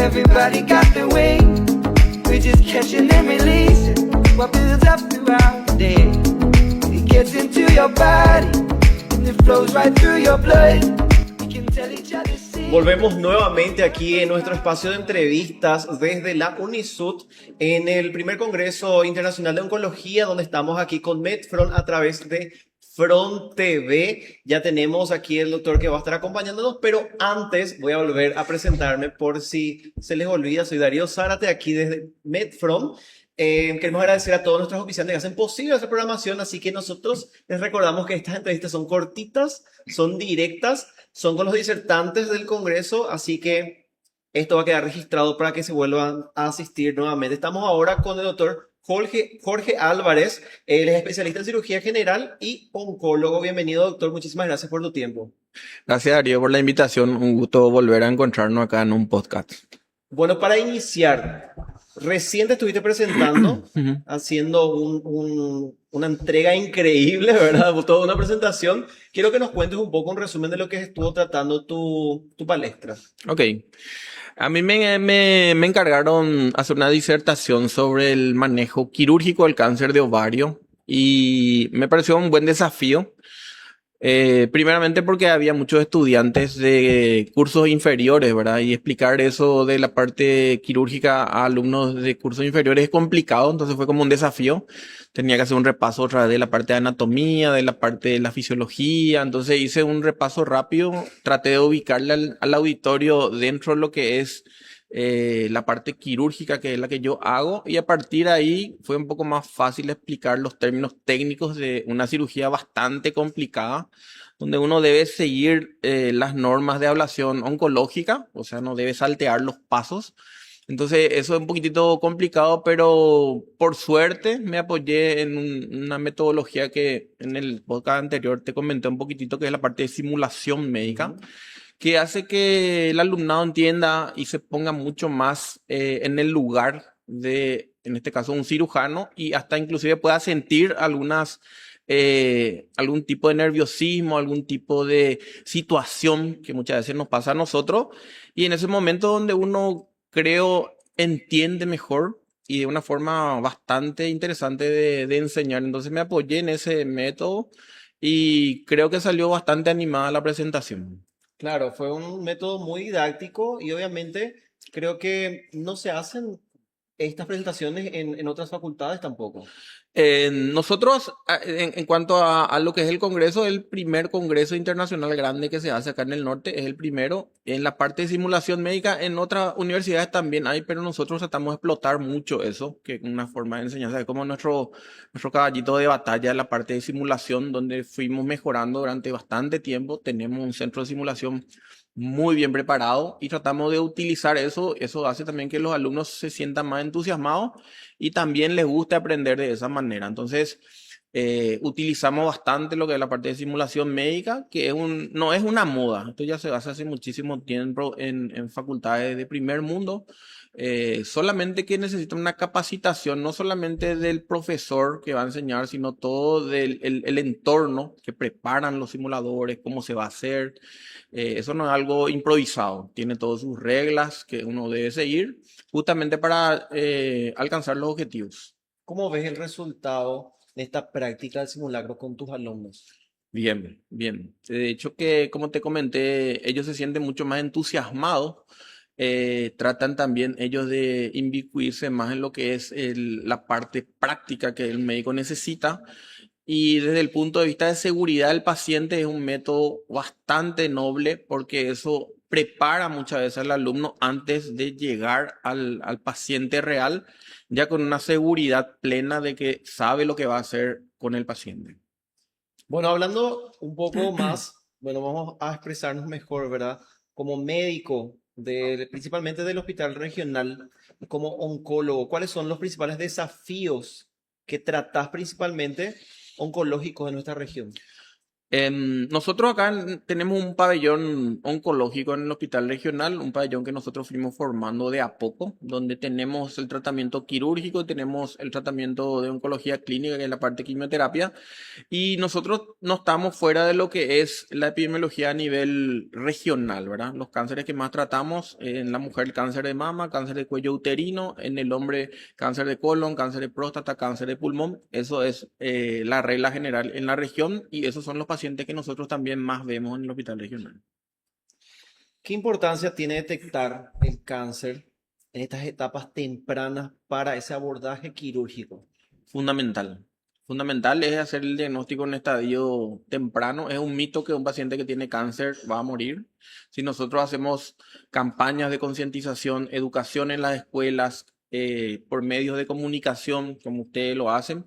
Everybody got the wing. We're just catching and releasing what builds up throughout the day. It gets into your body and it flows right through your blood. We can tell each other. Volvemos nuevamente aquí en nuestro espacio de entrevistas desde la UNISUT en el primer Congreso Internacional de Oncología, donde estamos aquí con Medfront a través de Front TV. Ya tenemos aquí el doctor que va a estar acompañándonos, pero antes voy a volver a presentarme por si se les olvida. Soy Darío Zárate aquí desde Medfront. Queremos agradecer a todos nuestros oficiantes que hacen posible esta programación, así que nosotros les recordamos que estas entrevistas son cortitas, son directas, son con los disertantes del Congreso, así que esto va a quedar registrado para que se vuelvan a asistir nuevamente. Estamos ahora con el doctor Jorge Álvarez, él es especialista en cirugía general y oncólogo. Bienvenido, doctor, muchísimas gracias por tu tiempo. Gracias, Darío, por la invitación. Un gusto volver a encontrarnos acá en un podcast. Bueno, para iniciar, recién te estuviste presentando, haciendo una entrega increíble, ¿verdad? Toda una presentación. Quiero que nos cuentes un poco un resumen de lo que estuvo tratando tu palestra. Ok. A mí me encargaron hacer una disertación sobre el manejo quirúrgico del cáncer de ovario y me pareció un buen desafío. Primeramente porque había muchos estudiantes de cursos inferiores, ¿verdad? Y explicar eso de la parte quirúrgica a alumnos de cursos inferiores es complicado, entonces fue como un desafío. Tenía que hacer un repaso otra vez de la parte de anatomía, de la parte de la fisiología, entonces hice un repaso rápido, traté de ubicarle al auditorio dentro de lo que es la parte quirúrgica, que es la que yo hago, y a partir de ahí fue un poco más fácil explicar los términos técnicos de una cirugía bastante complicada, donde uno debe seguir las normas de ablación oncológica, o sea, no debe saltear los pasos. Entonces eso es un poquitito complicado, pero por suerte me apoyé en una metodología que en el podcast anterior te comenté un poquitito, que es la parte de simulación médica, que hace que el alumnado entienda y se ponga mucho más en el lugar de, en este caso, un cirujano, y hasta inclusive pueda sentir algún tipo de nerviosismo, algún tipo de situación que muchas veces nos pasa a nosotros, y en ese momento donde uno, creo, entiende mejor y de una forma bastante interesante de enseñar. Entonces me apoyé en ese método y creo que salió bastante animada la presentación. Claro, fue un método muy didáctico y obviamente creo que no se hacen estas presentaciones en otras facultades tampoco. Nosotros, en cuanto a lo que es el Congreso, el primer Congreso Internacional grande que se hace acá en el norte es el primero. En la parte de simulación médica, en otras universidades también hay, pero nosotros tratamos de explotar mucho eso, que es una forma de enseñanza, es como nuestro caballito de batalla, la parte de simulación, donde fuimos mejorando durante bastante tiempo. Tenemos un centro de simulación muy bien preparado y tratamos de utilizar eso. Eso hace también que los alumnos se sientan más entusiasmados y también les gusta aprender de esa manera. Entonces, utilizamos bastante lo que es la parte de simulación médica, que no es una moda. Esto ya se hace muchísimo tiempo en facultades de primer mundo. Solamente que necesita una capacitación, no solamente del profesor que va a enseñar, sino todo el entorno que preparan los simuladores, cómo se va a hacer. Eso no es algo improvisado, tiene todas sus reglas que uno debe seguir justamente para alcanzar los objetivos. ¿Cómo ves el resultado de esta práctica del simulacro con tus alumnos? Bien, bien. De hecho que, como te comenté, ellos se sienten mucho más entusiasmados. Tratan también ellos de inmiscuirse más en lo que es la parte práctica que el médico necesita. Y desde el punto de vista de seguridad del paciente es un método bastante noble porque eso prepara muchas veces al alumno antes de llegar al paciente real, ya con una seguridad plena de que sabe lo que va a hacer con el paciente. Bueno, hablando un poco más, bueno, vamos a expresarnos mejor, ¿verdad? Como médico, principalmente del hospital regional, como oncólogo, ¿cuáles son los principales desafíos que tratás principalmente oncológicos en nuestra región? Nosotros acá tenemos un pabellón oncológico en el hospital regional, un pabellón que nosotros fuimos formando de a poco, donde tenemos el tratamiento quirúrgico, tenemos el tratamiento de oncología clínica, que es la parte de quimioterapia, y nosotros no estamos fuera de lo que es la epidemiología a nivel regional, ¿verdad? Los cánceres que más tratamos, en la mujer cáncer de mama, cáncer de cuello uterino, en el hombre cáncer de colon, cáncer de próstata, cáncer de pulmón. Eso es la regla general en la región y esos son los pacientes que nosotros también más vemos en el hospital regional. ¿Qué importancia tiene detectar el cáncer en estas etapas tempranas para ese abordaje quirúrgico? Fundamental. Fundamental es hacer el diagnóstico en estadio temprano. Es un mito que un paciente que tiene cáncer va a morir. Si nosotros hacemos campañas de concientización, educación en las escuelas, por medios de comunicación, como ustedes lo hacen,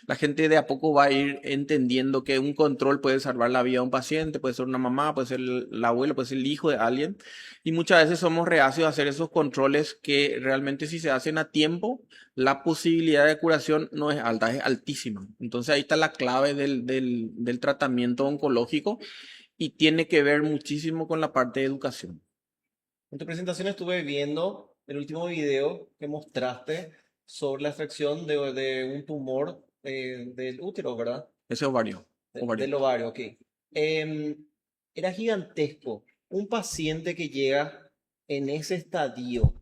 la gente de a poco va a ir entendiendo que un control puede salvar la vida de un paciente, puede ser una mamá, puede ser el abuelo, puede ser el hijo de alguien. Y muchas veces somos reacios a hacer esos controles que realmente si se hacen a tiempo, la posibilidad de curación no es alta, es altísima. Entonces ahí está la clave del tratamiento oncológico y tiene que ver muchísimo con la parte de educación. En tu presentación estuve viendo el último video que mostraste sobre la extracción de un tumor del útero, ¿verdad? Ese ovario. Del ovario, ok. Era gigantesco. Un paciente que llega en ese estadio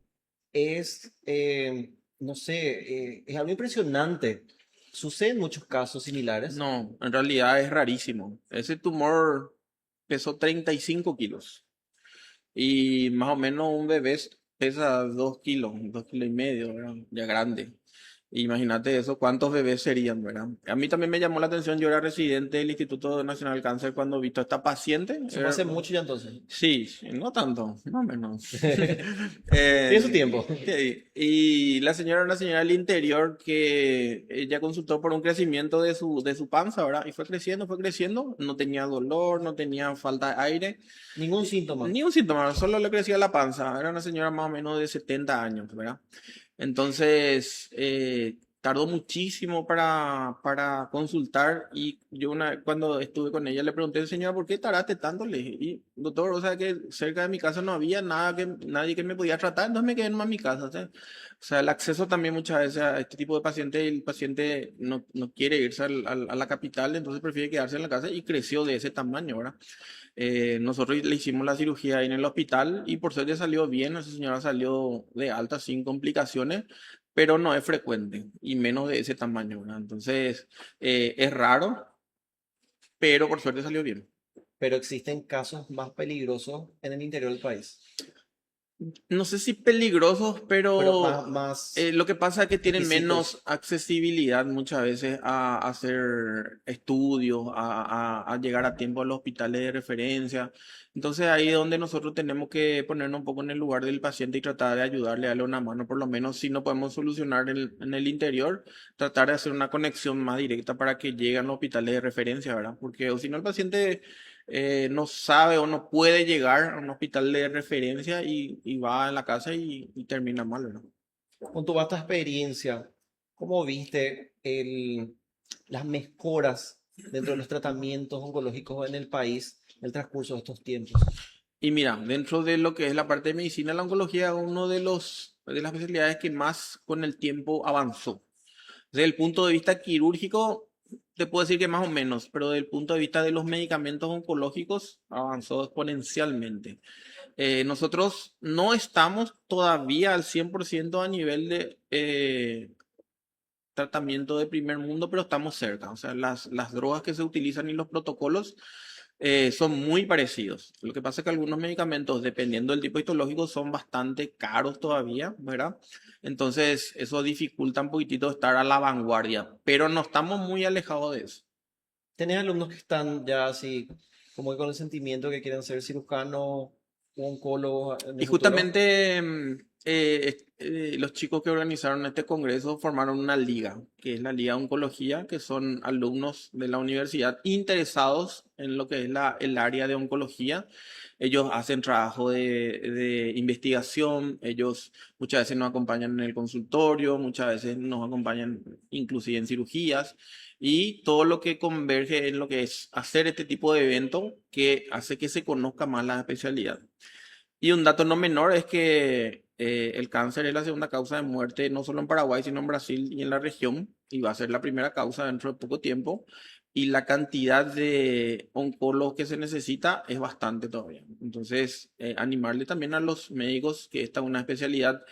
es, no sé, es algo impresionante. Suceden muchos casos similares. No, en realidad es rarísimo. Ese tumor pesó 35 kilos y más o menos un bebé pesa 2 kilos, 2 kilos y medio, ¿verdad? Ya grande. Imagínate eso, cuántos bebés serían, ¿verdad? A mí también me llamó la atención, yo era residente del Instituto Nacional del Cáncer cuando he visto a esta paciente. Eso fue hace mucho ya entonces. Sí, sí, no tanto, más o menos. Tiene su tiempo. Sí, y la señora era una señora del interior que ella consultó por un crecimiento de su panza, ¿verdad? Y fue creciendo, no tenía dolor, no tenía falta de aire, Ningún síntoma. ni un síntoma, solo le crecía la panza. Era una señora más o menos de 70 años, ¿verdad? Entonces, tardó muchísimo para consultar y yo cuando estuve con ella le pregunté, señora, ¿por qué tardaste tanto? Le dije, y doctor, o sea que cerca de mi casa no había nadie que me podía tratar, entonces me quedé nomás en mi casa. ¿Sí? O sea, el acceso también muchas veces a este tipo de pacientes, el paciente no quiere irse a la capital, entonces prefiere quedarse en la casa y creció de ese tamaño, ¿verdad? Nosotros le hicimos la cirugía ahí en el hospital y por suerte salió bien, esa señora salió de alta sin complicaciones, pero no es frecuente y menos de ese tamaño, ¿verdad? Entonces, es raro, pero por suerte salió bien. Pero existen casos más peligrosos en el interior del país. No sé si peligrosos, Pero pero más lo que pasa es que tienen exquisitos. menos accesibilidad muchas veces a hacer estudios, a llegar a tiempo a los hospitales de referencia. Entonces ahí es donde nosotros tenemos que ponernos un poco en el lugar del paciente y tratar de ayudarle, darle una mano, por lo menos si no podemos solucionar en el interior, tratar de hacer una conexión más directa para que lleguen a los hospitales de referencia, ¿verdad? Porque o si no el paciente no sabe o no puede llegar a un hospital de referencia y va a la casa y termina mal, ¿verdad? Con tu vasta experiencia, ¿cómo viste las mejoras dentro de los tratamientos oncológicos en el país en el transcurso de estos tiempos? Y mira, dentro de lo que es la parte de medicina, la oncología es uno de las especialidades que más con el tiempo avanzó. Desde el punto de vista quirúrgico, te puedo decir que más o menos, pero desde el punto de vista de los medicamentos oncológicos, avanzó exponencialmente. Nosotros no estamos todavía al 100% a nivel de tratamiento de primer mundo, pero estamos cerca. O sea, las drogas que se utilizan y los protocolos son muy parecidos. Lo que pasa es que algunos medicamentos, dependiendo del tipo histológico, son bastante caros todavía, ¿verdad? Entonces, eso dificulta un poquitito estar a la vanguardia, pero no estamos muy alejados de eso. ¿Tenés alumnos que están ya así, como que con el sentimiento que quieren ser cirujanos o oncólogos en Y el futuro? justamente Los chicos que organizaron este congreso formaron una liga, que es la Liga de Oncología, que son alumnos de la universidad interesados en lo que es el área de oncología. Ellos hacen trabajo de investigación, ellos muchas veces nos acompañan en el consultorio, muchas veces nos acompañan inclusive en cirugías y todo lo que converge en lo que es hacer este tipo de evento que hace que se conozca más la especialidad. Y un dato no menor es que el cáncer es la segunda causa de muerte no solo en Paraguay, sino en Brasil y en la región, y va a ser la primera causa dentro de poco tiempo. Y la cantidad de oncólogos que se necesita es bastante todavía. Entonces, animarle también a los médicos que esta es una especialidad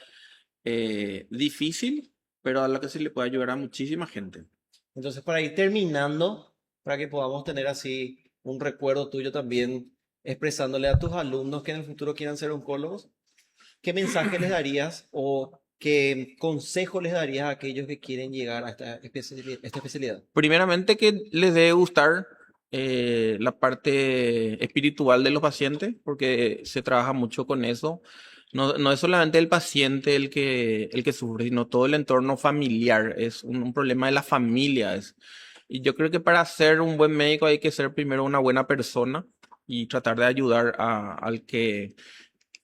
difícil, pero a la que se le puede ayudar a muchísima gente. Entonces, para ir terminando, para que podamos tener así un recuerdo tuyo también, expresándole a tus alumnos que en el futuro quieran ser oncólogos, ¿qué mensaje les darías o qué consejo les darías a aquellos que quieren llegar a esta especialidad? Primeramente que les debe gustar la parte espiritual de los pacientes, porque se trabaja mucho con eso. No es solamente el paciente el que sufre, sino todo el entorno familiar. Es un problema de la familia. Y yo creo que para ser un buen médico hay que ser primero una buena persona y tratar de ayudar al que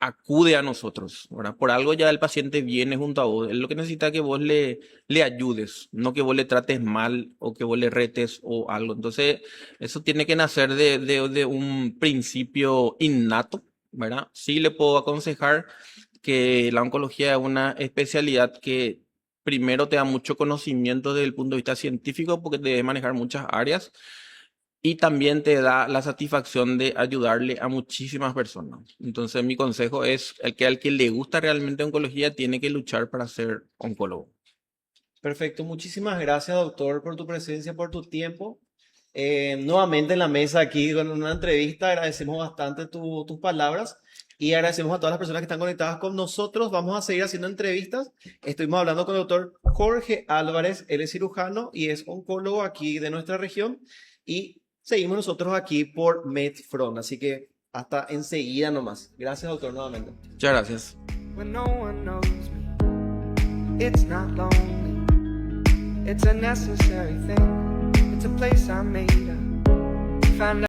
acude a nosotros, ¿verdad? Por algo ya el paciente viene junto a vos. Él lo que necesita es que vos le ayudes, no que vos le trates mal o que vos le retes o algo. Entonces, eso tiene que nacer de un principio innato, ¿verdad? Sí le puedo aconsejar que la oncología es una especialidad que primero te da mucho conocimiento desde el punto de vista científico porque te debe manejar muchas áreas y también te da la satisfacción de ayudarle a muchísimas personas. Entonces, mi consejo es el que al que le gusta realmente oncología tiene que luchar para ser oncólogo. Perfecto, muchísimas gracias, doctor, por tu presencia, por tu tiempo. Nuevamente en la mesa aquí con una entrevista, agradecemos bastante tus palabras y agradecemos a todas las personas que están conectadas con nosotros. Vamos a seguir haciendo entrevistas. Estuvimos hablando con el doctor Jorge Álvarez, él es cirujano y es oncólogo aquí de nuestra región y seguimos nosotros aquí por Medfront, así que hasta enseguida nomás. Gracias, doctor, nuevamente. Muchas gracias. When no one knows me, it's not lonely. It's a necessary thing. It's a place I made up. Find